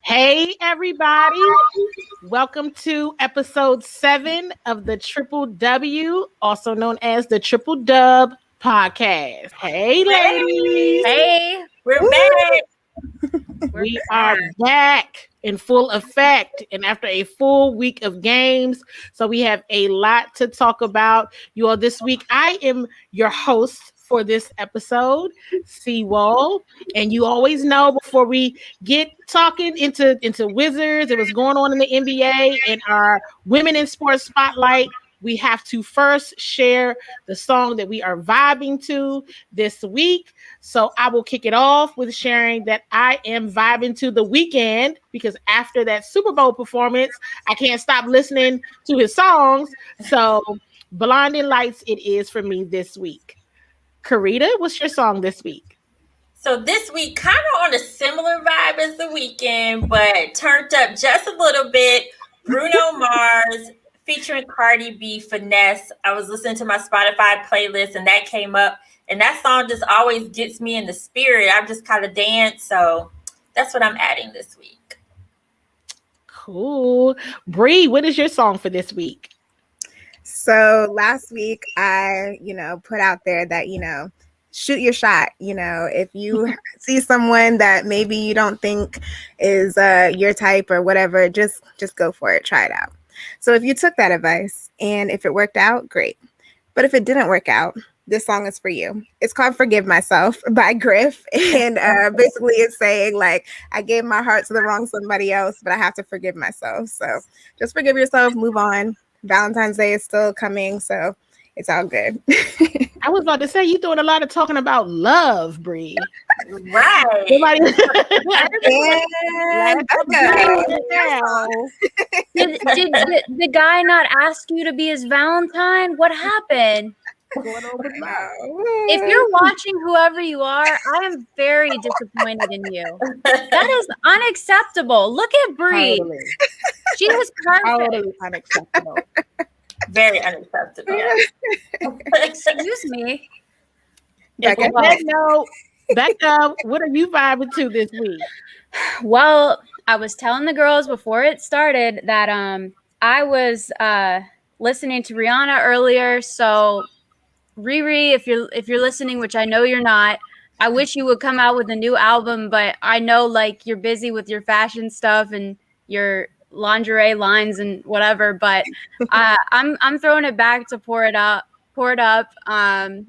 Hey, everybody. Welcome to episode 7 of the Triple W, also known as the Triple Dub podcast. Hey, ladies. Hey, We're Woo! back. We are back in full effect and after a full week of games. So we have a lot to talk about. You all, this week, I am your host for this episode, Seawall. And you always know before we get talking into Wizards and what's going on in the NBA and our Women in Sports Spotlight, we have to first share the song that we are vibing to this week. So I will kick it off with sharing that I am vibing to The Weeknd because after that Super Bowl performance, I can't stop listening to his songs. So Blinding Lights it is for me this week. Carita, what's your song this week? So this week, kind of on a similar vibe as The Weeknd, but turned up just a little bit. Bruno Mars featuring Cardi B, Finesse. I was listening to my Spotify playlist and that came up. And that song just always gets me in the spirit. I just kind of dance. So that's what I'm adding this week. Cool. Bree, what is your song for this week? so last week I, put out there that, shoot your shot. If you see someone that maybe you don't think is your type or whatever, just go for it. Try it out. So if you took that advice and if it worked out, great. But if it didn't work out, this song is for you. It's called Forgive Myself by Griff. And basically it's saying like, I gave my heart to the wrong somebody else, but I have to forgive myself. So just forgive yourself, move on. Valentine's Day is still coming, so it's all good. I was about to say you doing a lot of talking about love, Bree. Right. Did the guy not ask you to be his Valentine? What happened? If you're watching, whoever you are, I am very disappointed in you. That is unacceptable. Look at Bree. Totally. She was perfect. Totally unacceptable. Very unacceptable. Excuse me. Becca, Becca, what are you vibing to this week? Well, I was telling the girls before it started that I was listening to Rihanna earlier. So Riri, if you're listening, which I know you're not, I wish you would come out with a new album, but I know like you're busy with your fashion stuff and your lingerie lines and whatever, but I'm throwing it back to pour it up.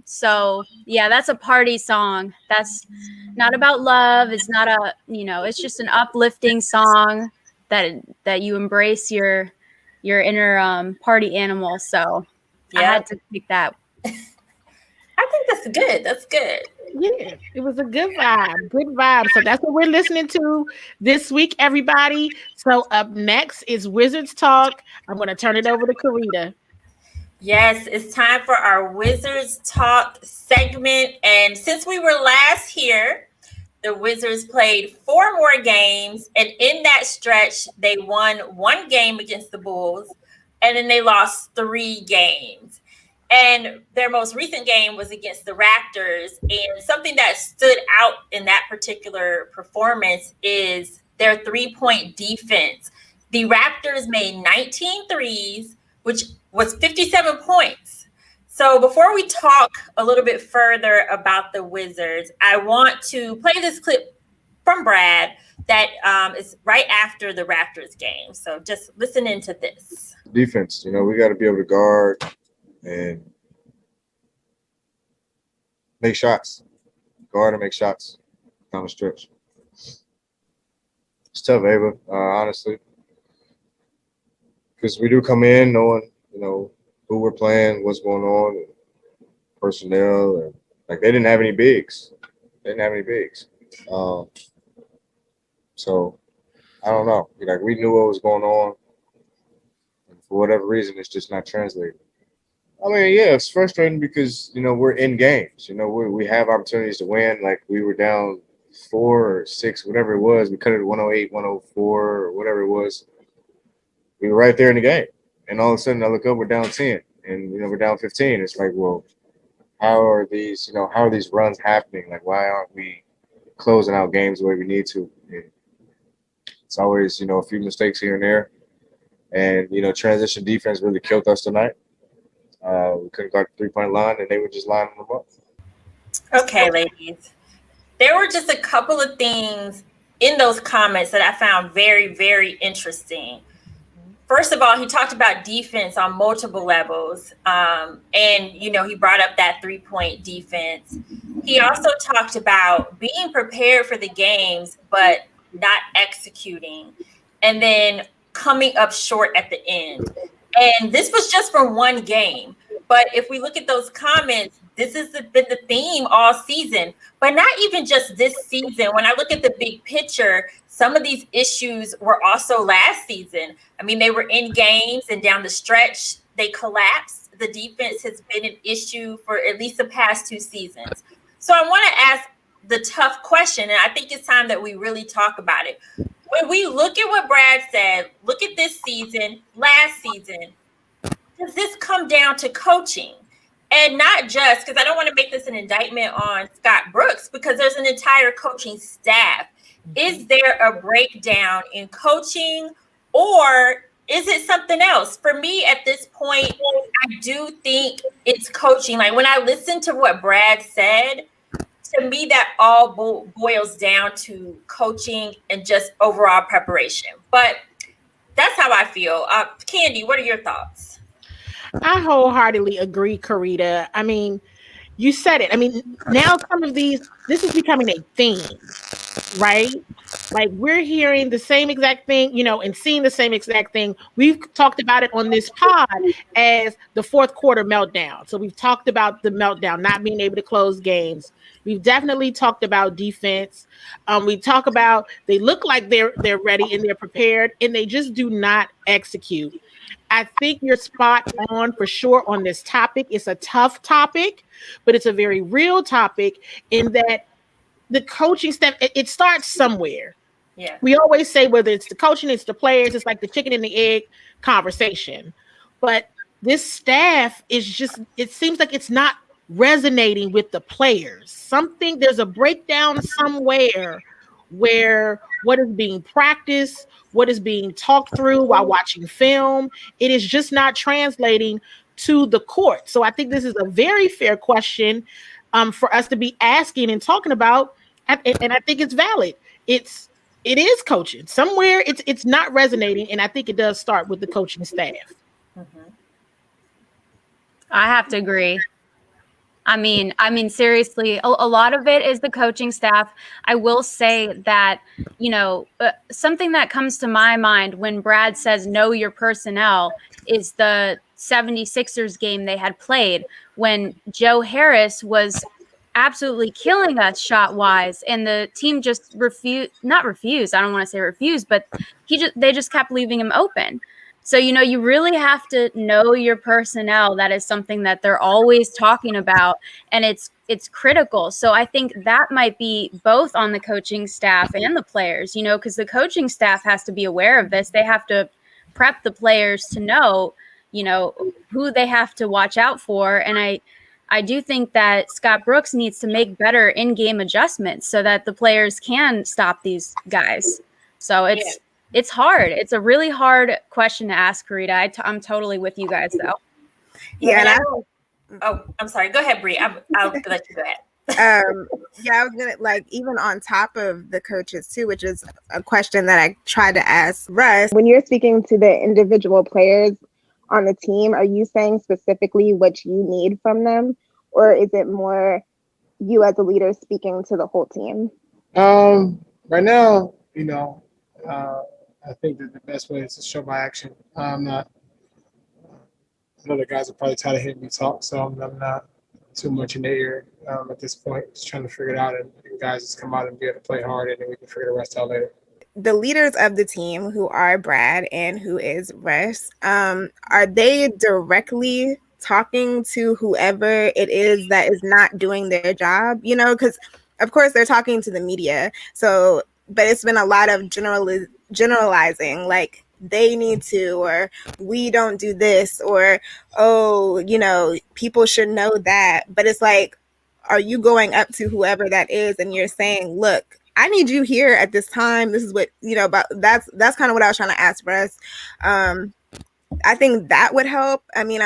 So yeah, that's a party song. That's not about love. It's not it's just an uplifting song that you embrace your inner party animal. So yeah. I had to pick that. I think that's good. That's good. Yeah, it was a good vibe. Good vibe. So that's what we're listening to this week, everybody. So up next is Wizards Talk. I'm going to turn it over to Carita. Yes, it's time for our Wizards Talk segment. And since we were last here, the Wizards played 4 more games. And in that stretch, they won 1 game against the Bulls. And then they lost 3 games. And their most recent game was against the Raptors. And something that stood out in that particular performance is their 3-point defense. The Raptors made 19 threes, which was 57 points. So before we talk a little bit further about the Wizards, I want to play this clip from Brad that is right after the Raptors game. So just listen into this. Defense, we got to be able to guard and make shots. Guard and make shots down the stretch. It's tough, Ava, honestly. Because we do come in knowing, who we're playing, what's going on, and personnel. And, they didn't have any bigs. So, I don't know. We knew what was going on. And for whatever reason, it's just not translating. I mean, yeah, it's frustrating because, we're in games. We have opportunities to win. We were down 4 or 6, whatever it was. We cut it 108, 104, or whatever it was. We were right there in the game. And all of a sudden, I look up, we're down 10. And, we're down 15. It's well, how are these runs happening? Why aren't we closing out games the way we need to? And It's always, a few mistakes here and there. And, transition defense really killed us tonight. We couldn't guard the three-point line, and they were just lining them up. Okay, ladies. There were just a couple of things in those comments that I found very, very interesting. First of all, he talked about defense on multiple levels. And, he brought up that three-point defense. He also talked about being prepared for the games, but not executing, and then coming up short at the end. And this was just from one game. But if we look at those comments, this has been the theme all season, but not even just this season. When I look at the big picture, some of these issues were also last season. I mean, they were in games and down the stretch, they collapsed. The defense has been an issue for at least the past 2 seasons. So I want to ask the tough question, and I think it's time that we really talk about it. When we look at what Brad said, look at this season, last season, does this come down to coaching? And not just, because I don't want to make this an indictment on Scott Brooks, because there's an entire coaching staff. Is there a breakdown in coaching, or is it something else? For me, at this point, I do think it's coaching. Like when I listen to what Brad said, to me, that all boils down to coaching and just overall preparation. But that's how I feel. Candi, what are your thoughts? I wholeheartedly agree, Carita. I mean, you said it. I mean, now some of this is becoming a theme, right? Like we're hearing the same exact thing, and seeing the same exact thing. We've talked about it on this pod as the fourth quarter meltdown. So we've talked about the meltdown, not being able to close games. We've definitely talked about defense. We talk about they look like they're ready and they're prepared, and they just do not execute. I think you're spot on for sure on this topic. It's a tough topic, but it's a very real topic in that the coaching staff, it starts somewhere. Yeah. We always say whether it's the coaching, it's the players, it's like the chicken and the egg conversation. But this staff is just, it seems like it's not resonating with the players. There's a breakdown somewhere where what is being practiced, what is being talked through while watching film, it is just not translating to the court. So I think this is a very fair question for us to be asking and talking about, and I think it's valid. It is coaching. Somewhere it's not resonating, and I think it does start with the coaching staff. Mm-hmm. I have to agree. I mean, seriously, a lot of it is the coaching staff. I will say that, something that comes to my mind when Brad says know your personnel is the 76ers game they had played when Joe Harris was absolutely killing us shot wise, and the team just not refused. I don't want to say refused, but they just kept leaving him open. So, you really have to know your personnel. That is something that they're always talking about, and it's critical. So I think that might be both on the coaching staff and the players, because the coaching staff has to be aware of this. They have to prep the players to know, who they have to watch out for. And I do think that Scott Brooks needs to make better in-game adjustments so that the players can stop these guys. So it's hard. It's a really hard question to ask, Carita. I'm totally with you guys, though. Yeah. I'm sorry. Go ahead, Bree. I'll let you go ahead. I was gonna even on top of the coaches too, which is a question that I tried to ask Russ. When you're speaking to the individual players on the team, are you saying specifically what you need from them, or is it more you as a leader speaking to the whole team? Right now, I think that the best way is to show by action. I know the guys are probably tired of hearing me talk, so I'm not too much in their ear at this point. Just trying to figure it out, and guys just come out and be able to play hard, and then we can figure the rest out later. The leaders of the team, who are Brad and who is Russ, are they directly talking to whoever it is that is not doing their job? Because of course they're talking to the media. So, but it's been a lot of generalizing, like they need to, or we don't do this, or people should know that. But it's like, are you going up to whoever that is and you're saying, look, I need you here at this time. This is what, but that's kind of what I was trying to ask Russ. I think that would help. I mean,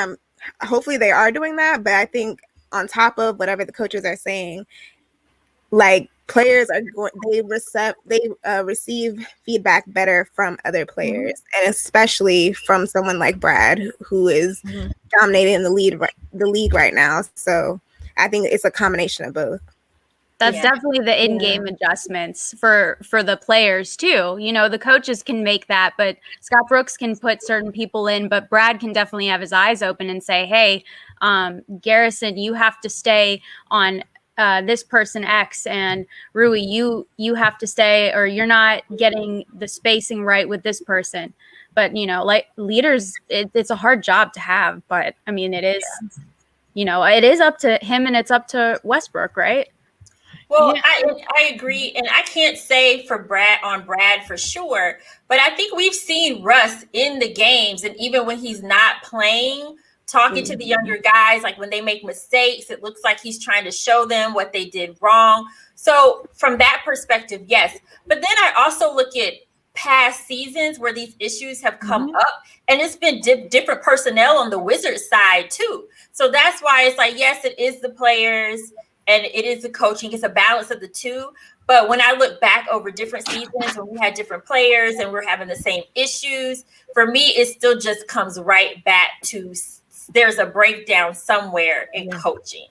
hopefully they are doing that, but I think on top of whatever the coaches are saying, like players are going, they receive feedback better from other players, and especially from someone like Brad, who is dominating the league right now. So I think it's a combination of both. That's definitely the in-game adjustments for the players too. The coaches can make that, but Scott Brooks can put certain people in, but Brad can definitely have his eyes open and say, hey, Garrison, you have to stay on this person X, and Rui, you have to stay, or you're not getting the spacing right with this person. But, like leaders, it's a hard job to have, but I mean, it is, it is up to him and it's up to Westbrook, right? Well, I agree, and I can't say for Brad for sure, but I think we've seen Russ in the games, and even when he's not playing, talking to the younger guys, like when they make mistakes, it looks like he's trying to show them what they did wrong. So from that perspective, yes. But then I also look at past seasons where these issues have come up, and it's been different personnel on the Wizards side too. So that's why it's like, yes, it is the players and it is the coaching. It's a balance of the two. But when I look back over different seasons when we had different players and we're having the same issues, for me, it still just comes right back to there's a breakdown somewhere in coaching.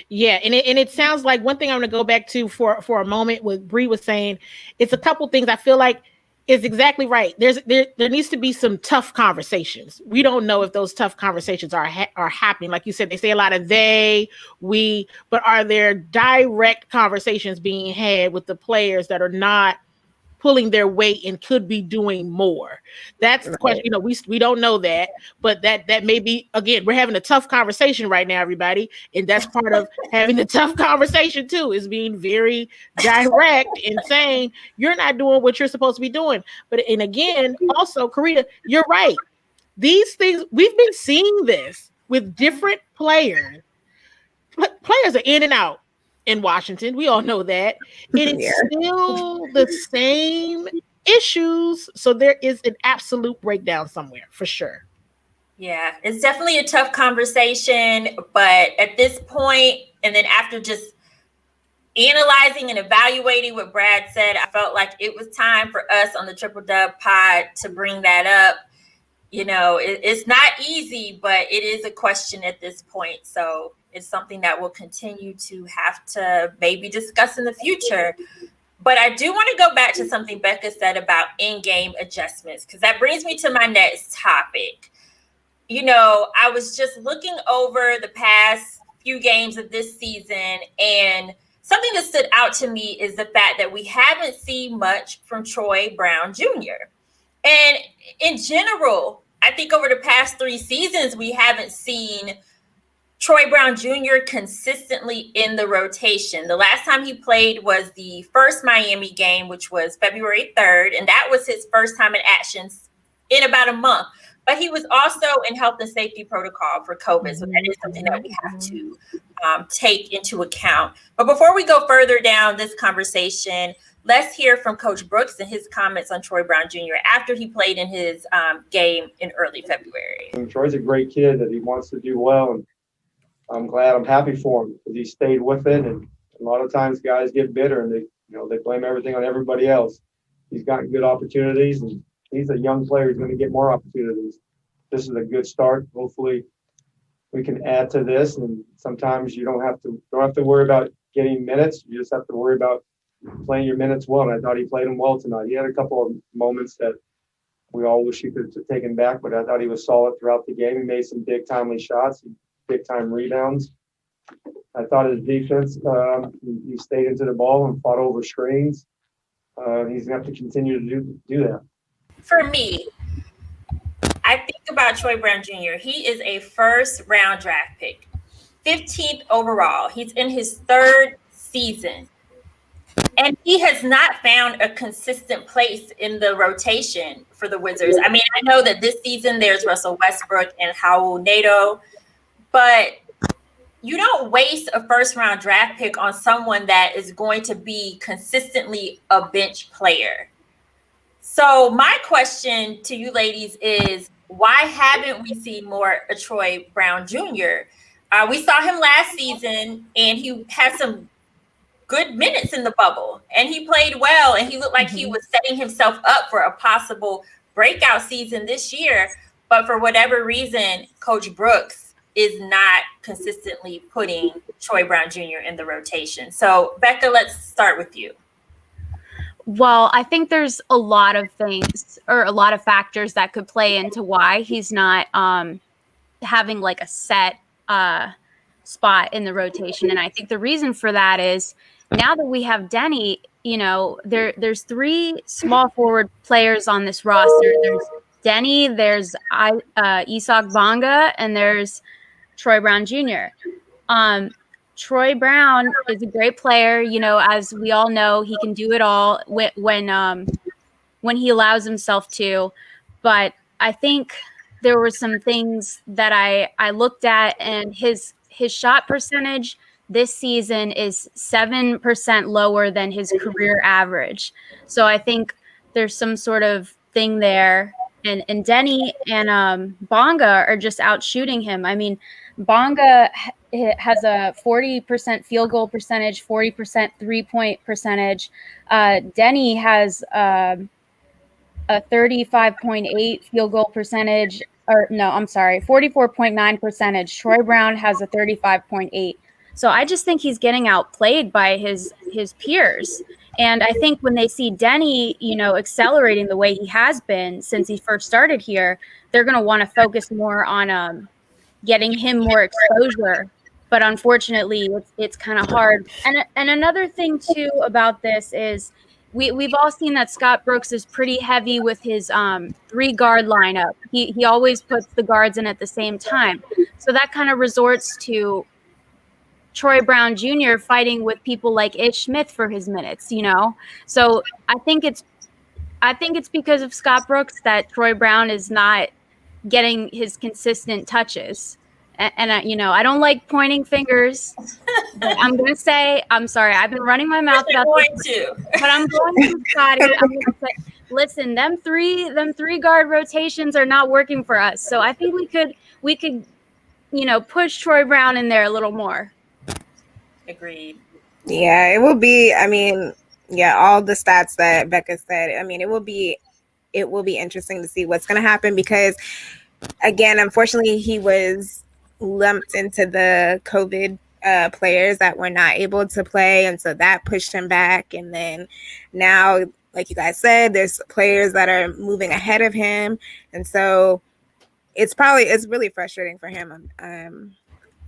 Yeah, and it sounds like one thing I'm going to go back to for a moment, what Bree was saying, it's a couple things I feel like is exactly right. There needs to be some tough conversations. We don't know if those tough conversations are happening. Like you said, they say a lot of we, but are there direct conversations being had with the players that are not pulling their weight and could be doing more? That's the question. We don't know that, but that may be, again, we're having a tough conversation right now, everybody. And that's part of having the tough conversation too, is being very direct and saying, you're not doing what you're supposed to be doing. And again, also, Carita, you're right. These things, we've been seeing this with different players. Players are in and out in Washington. We all know that. It's still the same issues. So there is an absolute breakdown somewhere for sure. Yeah, it's definitely a tough conversation. But at this point, and then after just analyzing and evaluating what Brad said, I felt like it was time for us on the Triple Dub Pod to bring that up. It's not easy, but it is a question at this point. So it's something that we'll continue to have to maybe discuss in the future. But I do want to go back to something Becca said about in-game adjustments, because that brings me to my next topic. I was just looking over the past few games of this season, and something that stood out to me is the fact that we haven't seen much from Troy Brown Jr. And in general, I think over the past 3 seasons, we haven't seen Troy Brown Jr. consistently in the rotation. The last time he played was the first Miami game, which was February 3rd, and that was his first time in action in about a month. But he was also in health and safety protocol for COVID, so that is something that we have to take into account. But before we go further down this conversation, let's hear from Coach Brooks and his comments on Troy Brown Jr. after he played in his game in early February. Troy's a great kid that he wants to do well, and I'm happy for him because he stayed with it. And a lot of times guys get bitter and they blame everything on everybody else. He's gotten good opportunities, and he's a young player. He's going to get more opportunities. This is a good start. Hopefully we can add to this. And sometimes you don't have to worry about getting minutes. You just have to worry about playing your minutes well. And I thought he played them well tonight. He had a couple of moments that we all wish he could have taken back, but I thought he was solid throughout the game. He made some big timely shots, big time rebounds. I thought his defense, he stayed into the ball and fought over screens. He's going to have to continue to do that. For me, I think about Troy Brown Jr. He is a first-round draft pick, 15th overall. He's in his 3rd season. And he has not found a consistent place in the rotation for the Wizards. I mean, I know that this season there's Russell Westbrook and Raul Neto, but you don't waste a first round draft pick on someone that is going to be consistently a bench player. So my question to you ladies is, why haven't we seen more of Troy Brown Jr.? We saw him last season, and he had some good minutes in the bubble, and he played well, and he looked like he was setting himself up for a possible breakout season this year. But for whatever reason, Coach Brooks is not consistently putting Troy Brown Jr. in the rotation. So Becca, let's start with you. Well, I think there's a lot of things or a lot of factors that could play into why he's not having like a set spot in the rotation. And I think the reason for that is now that we have Denny, you know, there's three small forward players on this roster. There's Denny, there's Isak Bonga, and there's Troy Brown Jr. Troy Brown is a great player. You know, as we all know, he can do it all when he allows himself to. But I think there were some things that I looked at, and his shot percentage this season is 7% lower than his career average. So I think there's some sort of thing there. And Denny and Bonga are just out shooting him. I mean, Bonga has a 40% field goal percentage, 40% 3-point percentage. Denny has a 35.8 field goal percentage, or no, I'm sorry, 44.9 percentage. Troy Brown has a 35.8. So I just think he's getting outplayed by his peers. And I think when they see Denny, you know, accelerating the way he has been since he first started here, they're going to want to focus more on getting him more exposure. But unfortunately, it's kind of hard. And another thing, too, about this is we've all seen that Scott Brooks is pretty heavy with his 3-guard lineup. He always puts the guards in at the same time. So that kind of resorts to Troy Brown Jr. fighting with people like Ish Smith for his minutes, you know? So I think it's because of Scott Brooks that Troy Brown is not getting his consistent touches. And you know, I don't like pointing fingers, but I'm going to say, I'm sorry, I've been running my mouth about this, but I'm going to, Scotty. I'm going to say, listen, them three guard rotations are not working for us. So I think we could, you know, push Troy Brown in there a little more. Agreed. Yeah, it will be. I mean, yeah, all the stats that Becca said. I mean, it will be interesting to see what's going to happen because, again, unfortunately, he was lumped into the COVID players that were not able to play, and so that pushed him back. And then now, like you guys said, there's players that are moving ahead of him, and so it's really frustrating for him.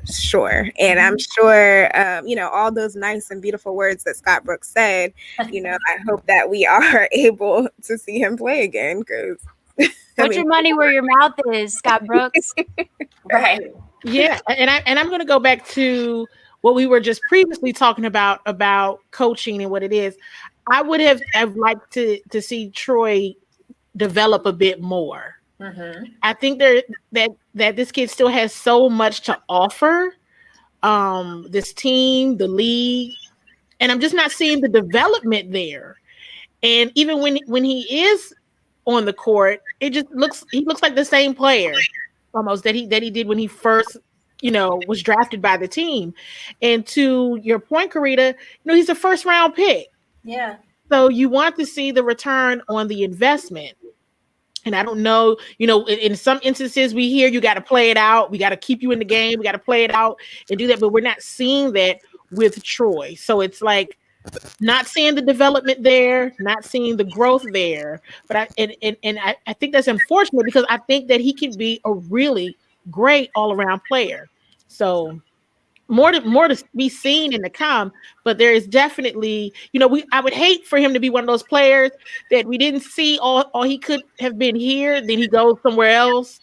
Sure. And I'm sure, you know, all those nice and beautiful words that Scott Brooks said, you know, I hope that we are able to see him play again because put your money where your mouth is, Scott Brooks. Right. Yeah. And I'm going to go back to what we were just previously talking about coaching and what it is. I would have liked to see Troy develop a bit more. Mm-hmm. I think that this kid still has so much to offer, this team, the league, and I'm just not seeing the development there. And even when he is on the court, he looks like the same player almost that he did when he first, you know, was drafted by the team. And to your point, Carita, you know, he's a first round pick. Yeah. So you want to see the return on the investment. And I don't know, you know, in some instances we hear you got to play it out. We got to keep you in the game. We got to play it out and do that. But we're not seeing that with Troy. So it's like not seeing the development there, not seeing the growth there. But I think that's unfortunate because I think that he can be a really great all around player. So more to be seen in the come, but there is definitely, you know, I would hate for him to be one of those players that we didn't see all he could have been here, then he goes somewhere else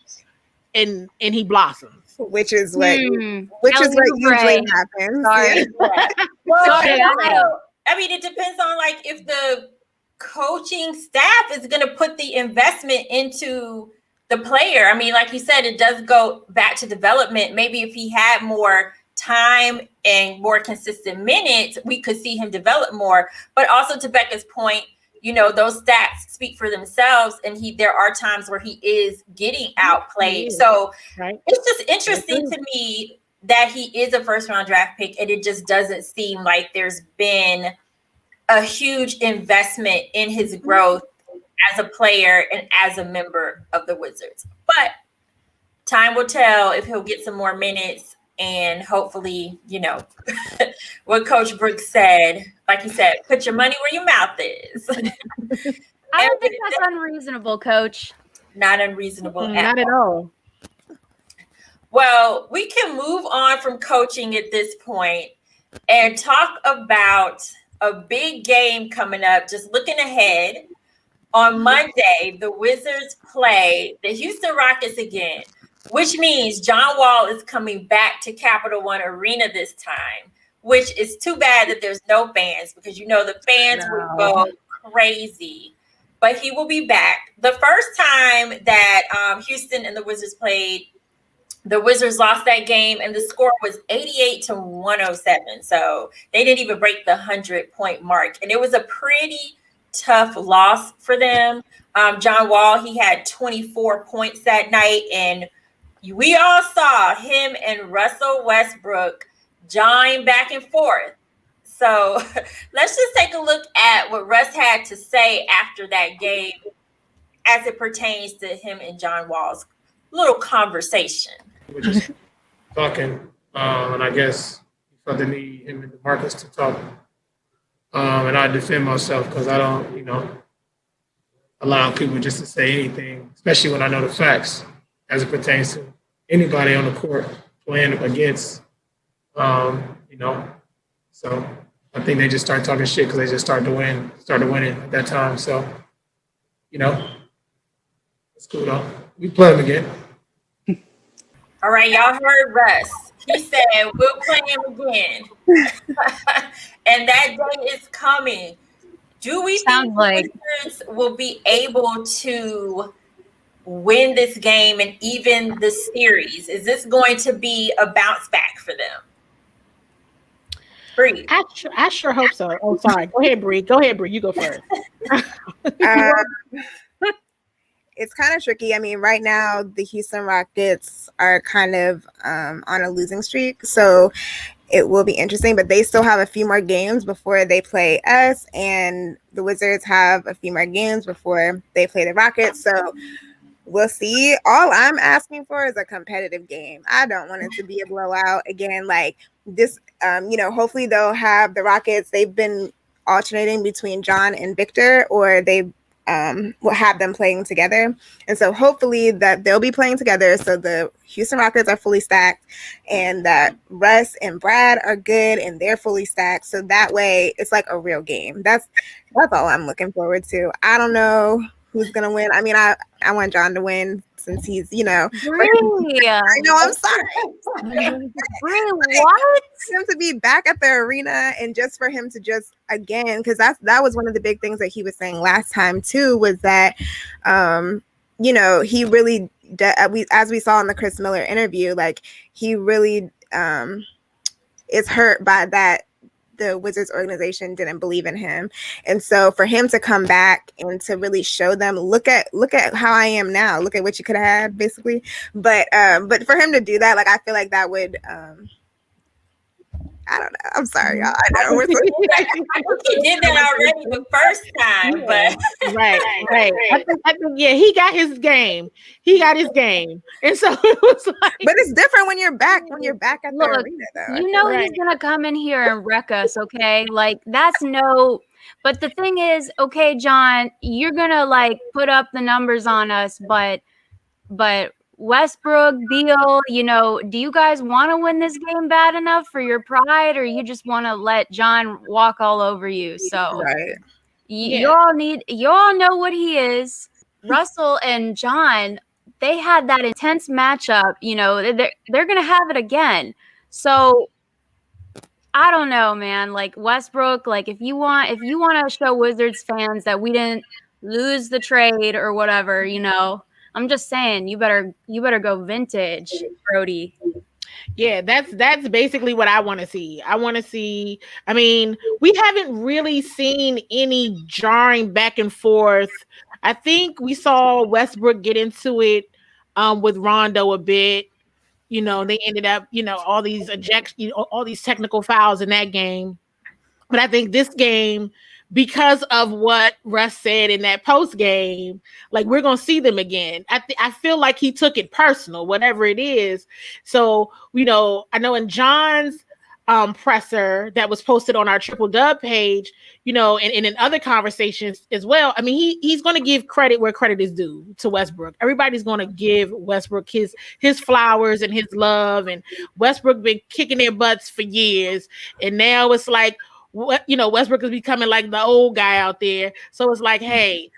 and he blossoms. Which is what usually happens. Sorry. Yeah. Well, I mean, it depends on like if the coaching staff is going to put the investment into the player. I mean, like you said, it does go back to development. Maybe if he had more time and more consistent minutes, we could see him develop more. But also to Becca's point, those stats speak for themselves, and there are times where he is getting outplayed. So it's just interesting to me that he is a first round draft pick, and it just doesn't seem like there's been a huge investment in his growth as a player and as a member of the Wizards. But time will tell if he'll get some more minutes, and hopefully, what Coach Brooks said, like he said, put your money where your mouth is. I don't think that's unreasonable, Coach. Not unreasonable not at all. Well, we can move on from coaching at this point and talk about a big game coming up. Just looking ahead, on Monday, the Wizards play the Houston Rockets again, which means John Wall is coming back to Capital One Arena this time, which is too bad that there's no fans, because the fans would go crazy. But he will be back. The first time that Houston and the Wizards played, the Wizards lost that game, and the score was 88-107. So they didn't even break the 100-point mark. And it was a pretty tough loss for them. John Wall, he had 24 points that night, and we all saw him and Russell Westbrook jawing back and forth. So let's just take a look at what Russ had to say after that game as it pertains to him and John Wall's little conversation. We were just talking, and I guess he felt the need, him and DeMarcus, to talk. And I defend myself because I don't, allow people just to say anything, especially when I know the facts as it pertains to anybody on the court playing against, So I think they just started talking shit because they just started winning at that time. So, it's cool though. We play them again. All right, y'all heard Russ. He said, we'll play him again. And that day is coming. Do we think the Wizards will be able to win this game and even the series? Is this going to be a bounce back for them? Bree. I sure hope so. Oh, sorry. Go ahead, Bree. You go first. It's kind of tricky. I mean, right now, the Houston Rockets are kind of on a losing streak. So it will be interesting, but they still have a few more games before they play us. And the Wizards have a few more games before they play the Rockets. So we'll see. All I'm asking for is a competitive game. I don't want it to be a blowout again. Like this, hopefully they'll have the Rockets. They've been alternating between John and Victor, or they will have them playing together. And so hopefully that they'll be playing together. So the Houston Rockets are fully stacked, and that Russ and Brad are good and they're fully stacked. So that way it's like a real game. That's all I'm looking forward to. I don't know who's going to win. I mean, I want John to win since he's, Really? I know, I'm sorry. Really? What? For him to be back at the arena, and just for him to just, again, because that was one of the big things that he was saying last time too, was that, he really, as we saw in the Chris Miller interview, like he really is hurt by that the Wizards organization didn't believe in him. And so for him to come back and to really show them, look at how I am now, look at what you could have had, basically. But for him to do that, like, I feel like that would, I don't know. I'm sorry, y'all. I know I think he did that already the first time, but right. I think, he got his game. And so it was like, but it's different when you're back at the arena, though. He's gonna come in here and wreck us, okay? Like that's no. But the thing is, okay, John, you're gonna like put up the numbers on us, but Westbrook, Beal, do you guys want to win this game bad enough for your pride, or you just want to let John walk all over you? So right. You all know what he is. Russell and John, they had that intense matchup. They're gonna have it again. So I don't know, man. Like Westbrook, like if you want to show Wizards fans that we didn't lose the trade or whatever, I'm just saying, you better go vintage, Brody. Yeah, that's basically what I want to see. I want to see. I mean, we haven't really seen any jarring back and forth. I think we saw Westbrook get into it with Rondo a bit. They ended up, all these all these technical fouls in that game. But I think this game, because of what Russ said in that post game, like we're gonna see them again. I feel like he took it personal, whatever it is. So I know in John's presser that was posted on our Triple Dub page, and in other conversations as well. I mean, he's going to give credit where credit is due to Westbrook. Everybody's going to give Westbrook his flowers and his love. And Westbrook been kicking their butts for years, and now it's like, Westbrook is becoming like the old guy out there. So it's like, hey,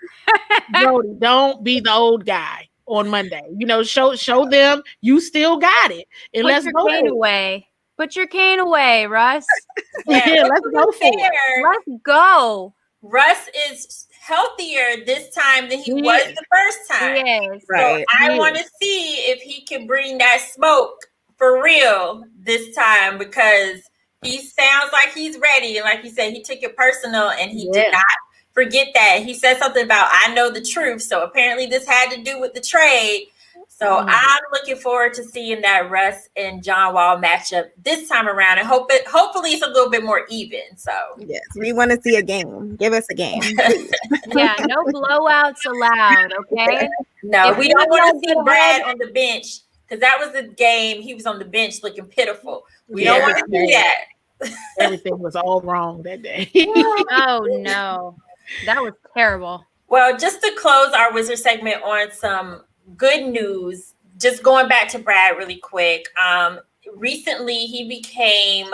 Brody, don't be the old guy on Monday. Show them you still got it. And Put let's your go cane away. Put your cane away, Russ. Yeah, let's go for it. Let's go. Russ is healthier this time than he was the first time. Yes. Right. So I want to see if he can bring that smoke for real this time, because he sounds like he's ready. And like you said, he took it personal and he did not forget that. He said something about, I know the truth. So apparently this had to do with the trade. So I'm looking forward to seeing that Russ and John Wall matchup this time around, and hopefully it's a little bit more even. So yes, we want to see a game. Give us a game. Yeah, no blowouts allowed. Okay. No, we don't want to see Brad on the bench, because that was the game he was on the bench looking pitiful. We don't want to see that. Everything was all wrong that day. Oh no, that was terrible. Well, just to close our Wizard segment on some good news, just going back to Brad really quick. Recently, he became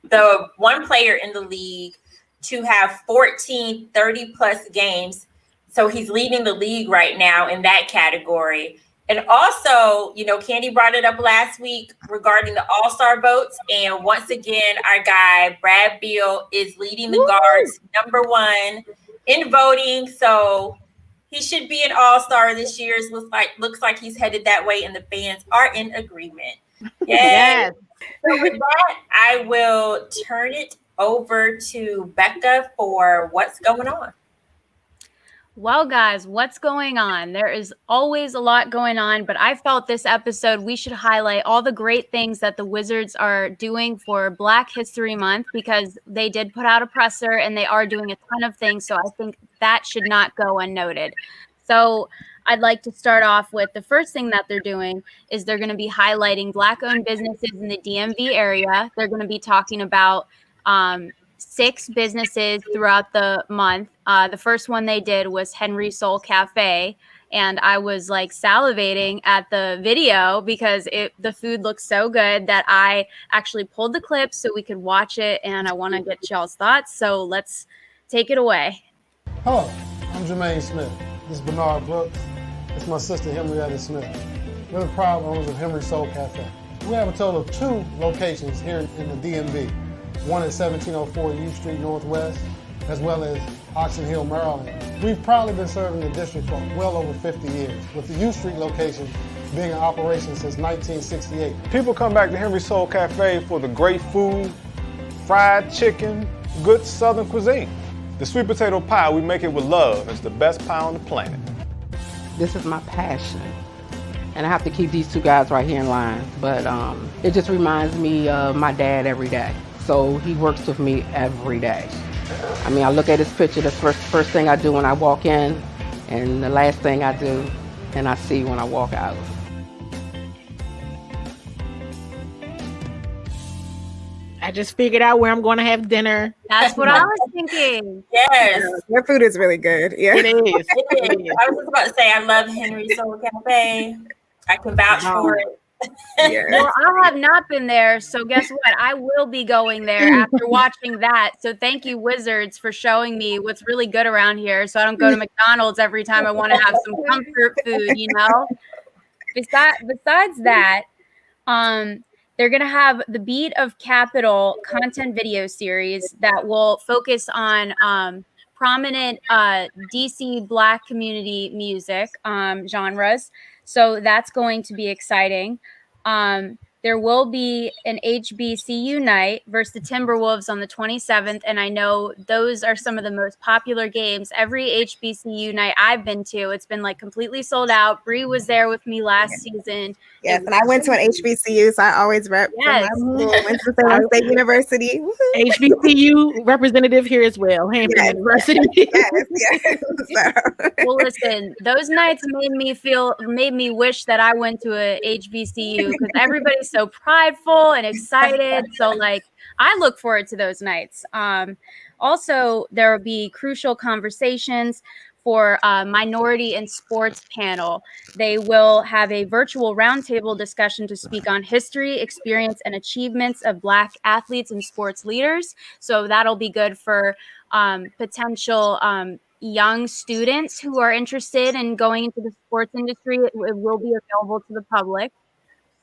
the one player in the league to have 14 30-plus games. So he's leading the league right now in that category. And also, Candi brought it up last week regarding the All-Star votes. And once again, our guy, Brad Beal, is leading the guards #1 in voting. So he should be an all-star this year. Looks like he's headed that way, and the fans are in agreement. Yes. So with that, I will turn it over to Becca for what's going on. Well, guys, what's going on? There is always a lot going on, but I felt this episode we should highlight all the great things that the Wizards are doing for Black History Month, because they did put out a presser and they are doing a ton of things. So I think that should not go unnoted. So I'd like to start off with the first thing that they're doing is they're going to be highlighting Black-owned businesses in the DMV area. They're going to be talking about 6 businesses throughout the month. The first one they did was Henry Soul Cafe, and I was like salivating at the video because the food looks so good that I actually pulled the clip so we could watch it, and I want to get y'all's thoughts. So let's take it away. Hello, I'm Jermaine Smith. This is Bernard Brooks. It's my sister Henrietta Smith. We're the proud owners of Henry Soul Cafe. We have a total of 2 locations here in the DMV. One at 1704 U Street Northwest, as well as Oxon Hill, Maryland. We've proudly been serving the district for well over 50 years, with the U Street location being in operation since 1968. People come back to Henry Soul Cafe for the great food, fried chicken, good Southern cuisine. The sweet potato pie, we make it with love. It's the best pie on the planet. This is my passion. And I have to keep these 2 guys right here in line. But it just reminds me of my dad every day. So he works with me every day. I mean, I look at his picture, the first thing I do when I walk in, and the last thing I do and I see when I walk out. I just figured out where I'm going to have dinner. That's what I was thinking. Yes. Their food is really good. Yeah. It is. It is. I was just about to say, I love Henry Soul Cafe. I can vouch for it. Yeah. Well, I have not been there, so guess what? I will be going there after watching that. So thank you, Wizards, for showing me what's really good around here, so I don't go to McDonald's every time I want to have some comfort food, Besides that, they're going to have the Beat of Capital content video series that will focus on prominent DC Black community music genres. So that's going to be exciting. They're there will be an HBCU night versus the Timberwolves on the 27th. And I know those are some of the most popular games. Every HBCU night I've been to, it's been like completely sold out. Bree was there with me last season. Yes, and I went to an HBCU, so I always rep for my school. Winston-Salem State University. HBCU representative here as well, Hampton University. Yes. Well, listen, those nights made me wish that I went to a HBCU because everybody's so prideful and excited. So, like, I look forward to those nights. Also, there will be crucial conversations for Minority in Sports panel. They will have a virtual roundtable discussion to speak on history, experience, and achievements of Black athletes and sports leaders. So that'll be good for potential young students who are interested in going into the sports industry. It will be available to the public.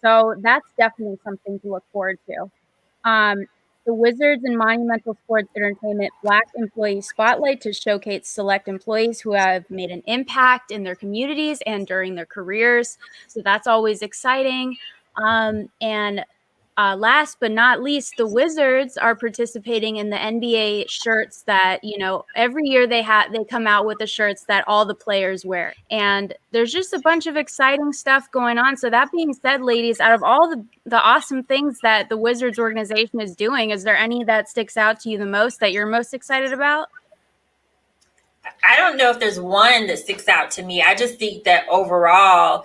So that's definitely something to look forward to. The Wizards and Monumental Sports Entertainment Black Employee Spotlight to showcase select employees who have made an impact in their communities and during their careers. So that's always exciting. And last but not least, the Wizards are participating in the NBA shirts that, you know, every year they come out with the shirts that all the players wear. And there's just a bunch of exciting stuff going on. So that being said, ladies, out of all the awesome things that the Wizards organization is doing, is there any that sticks out to you the most that you're most excited about? I don't know if there's one that sticks out to me. I just think that overall,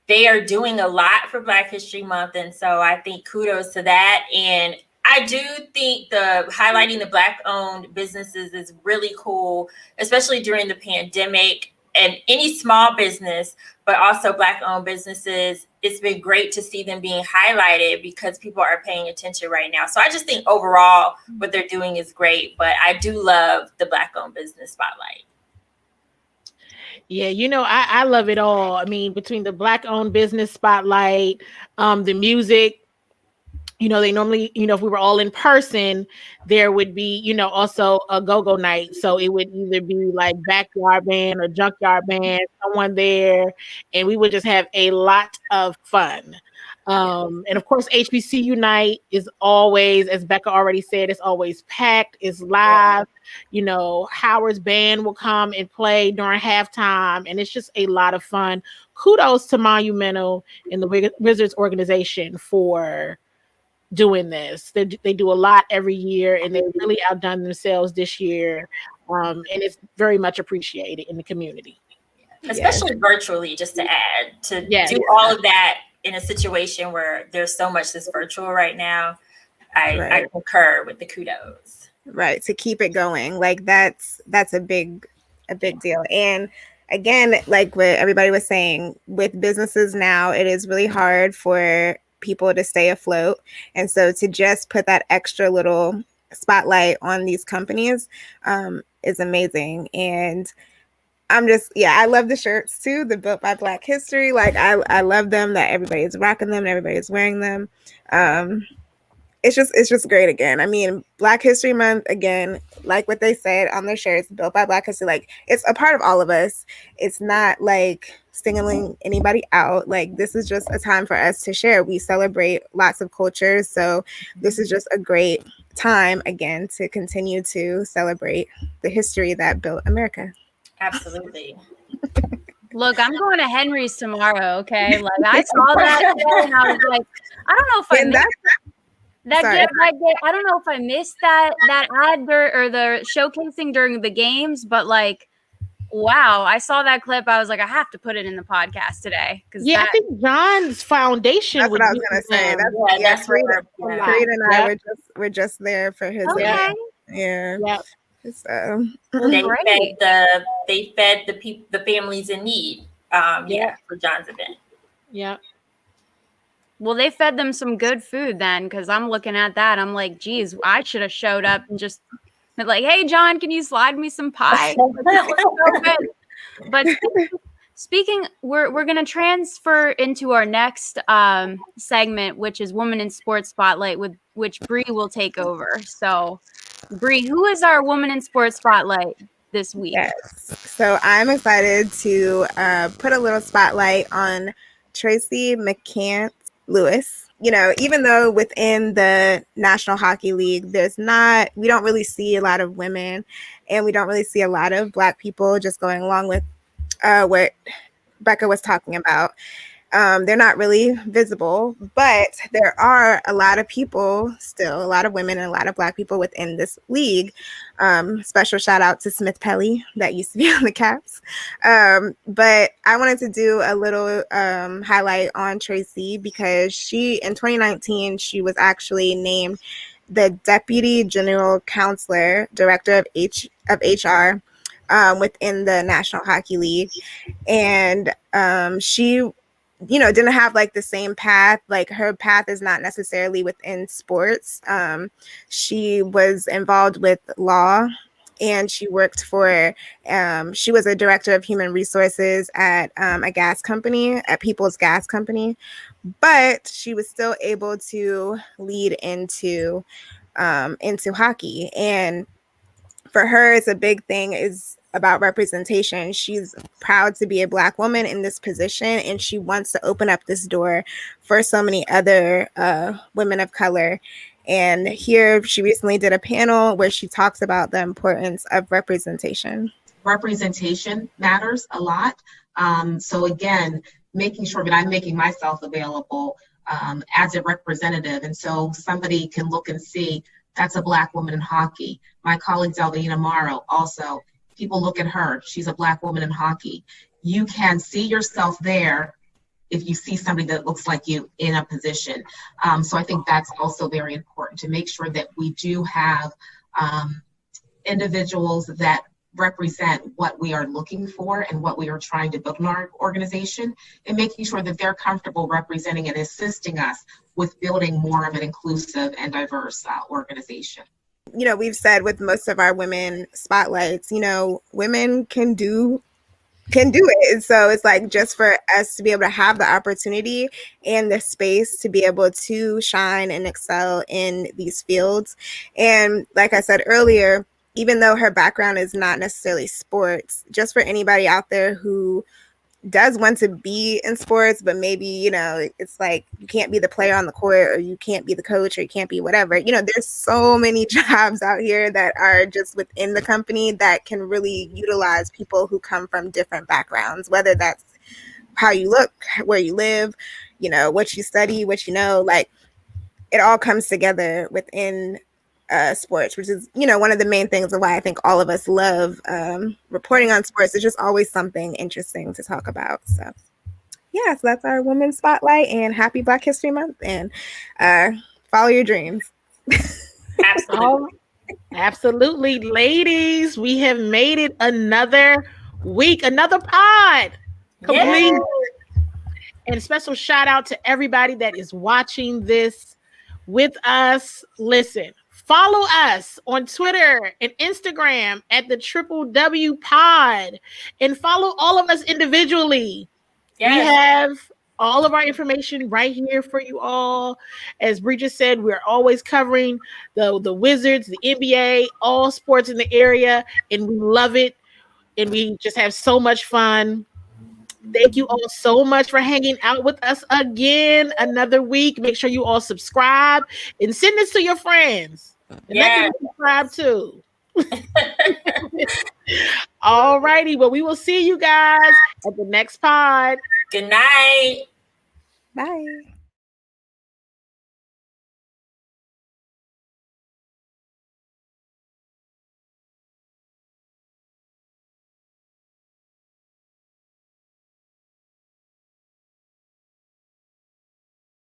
they are doing a lot for Black History Month. And so I think kudos to that. And I do think highlighting the Black-owned businesses is really cool, especially during the pandemic. And any small business, but also Black-owned businesses, it's been great to see them being highlighted because people are paying attention right now. So I just think overall what they're doing is great. But I do love the Black-owned business spotlight. Yeah, you know, I love it all. I mean, between the Black-owned business spotlight, the music, you know, they normally, you know, if we were all in person, there would be, you know, also a go-go night. So it would either be like backyard band or junkyard band, someone there, and we would just have a lot of fun. And of course, HBCU night is always, as Becca already said, it's always packed, it's live. You know, Howard's band will come and play during halftime, and it's just a lot of fun. Kudos to Monumental and the Wizards organization for doing this. They do a lot every year, and they really outdone themselves this year. And it's very much appreciated in the community. Especially virtually, just to add, to do all of that in a situation where there's so much that's virtual right now. I concur with the kudos. Right, to keep it going. Like that's a big deal. And again, like what everybody was saying, with businesses now, it is really hard for people to stay afloat. And so to just put that extra little spotlight on these companies is amazing. And I love the shirts too, the Built by Black History. Like I love them, that everybody's rocking them, everybody's wearing them. It's just great again. I mean, Black History Month, again, like what they said on their shirts, Built by Black History, like it's a part of all of us. It's not like singling anybody out. Like this is just a time for us to share. We celebrate lots of cultures. So this is just a great time again to continue to celebrate the history that built America. Absolutely. Look, I'm going to Henry's tomorrow, okay? Like I saw that today and I was like, I don't know if I don't know if I missed that ad or the showcasing during the games, but like, wow, I saw that clip. I was like, I have to put it in the podcast today. I think John's foundation. That's what I was gonna say. That's where Carita and I were just there for his. Okay. Yeah. So they fed the families in need. For John's event. Yeah. Well, they fed them some good food then, because I'm looking at that. I'm like, geez, I should have showed up and just been like, hey, John, can you slide me some pie? That looks so good. But speaking, we're going to transfer into our next segment, which is Woman in Sports Spotlight, with which Bree will take over. So, Bree, who is our Woman in Sports Spotlight this week? Yes. So I'm excited to put a little spotlight on Tracy McCants Lewis. you know, even though within the National Hockey League, we don't really see a lot of women, and we don't really see a lot of Black people, just going along with what Becca was talking about. They're not really visible, but there are a lot of people still, a lot of women and a lot of Black people within this league. Special shout out to Smith Pelly that used to be on the Caps. But I wanted to do a little highlight on Tracy because in 2019, she was actually named the Deputy General Counselor, Director of HR within the National Hockey League. And she didn't have like the same path. Like her path is not necessarily within sports. She was involved with law, and she worked for, she was a director of human resources at a gas company, at People's Gas Company, but she was still able to lead into hockey. And for her, it's a big thing is about representation. She's proud to be a Black woman in this position, and she wants to open up this door for so many other women of color. And here she recently did a panel where she talks about the importance of representation. Representation matters a lot. So again, making sure that I'm making myself available as a representative. And so somebody can look and see, that's a Black woman in hockey. My colleague Zelvina Morrow, also, people look at her, she's a Black woman in hockey. You can see yourself there if you see somebody that looks like you in a position. So I think that's also very important to make sure that we do have individuals that represent what we are looking for and what we are trying to build in our organization, and making sure that they're comfortable representing and assisting us with building more of an inclusive and diverse organization. We've said with most of our women spotlights, women can do it. So it's like just for us to be able to have the opportunity and the space to be able to shine and excel in these fields. And like I said earlier, even though her background is not necessarily sports, just for anybody out there who does want to be in sports, but maybe, it's like you can't be the player on the court, or you can't be the coach, or you can't be whatever. There's so many jobs out here that are just within the company that can really utilize people who come from different backgrounds, whether that's how you look, where you live, what you study, like it all comes together within sports, which is, one of the main things of why I think all of us love reporting on sports. It's just always something interesting to talk about. So yeah, so that's our Women's Spotlight, and happy Black History Month, and follow your dreams. Absolutely. Absolutely. Ladies, we have made it another week, another pod complete. Yeah. And special shout out to everybody that is watching this with us. Listen, follow us on Twitter and Instagram at the W Pod, and follow all of us individually. Yes. We have all of our information right here for you all. As Bree just said, we're always covering the Wizards, the NBA, all sports in the area, and we love it. And we just have so much fun. Thank you all so much for hanging out with us again another week. Make sure you all subscribe and send this to your friends. And let them subscribe too. All righty. Well, we will see you guys at the next pod. Good night. Bye.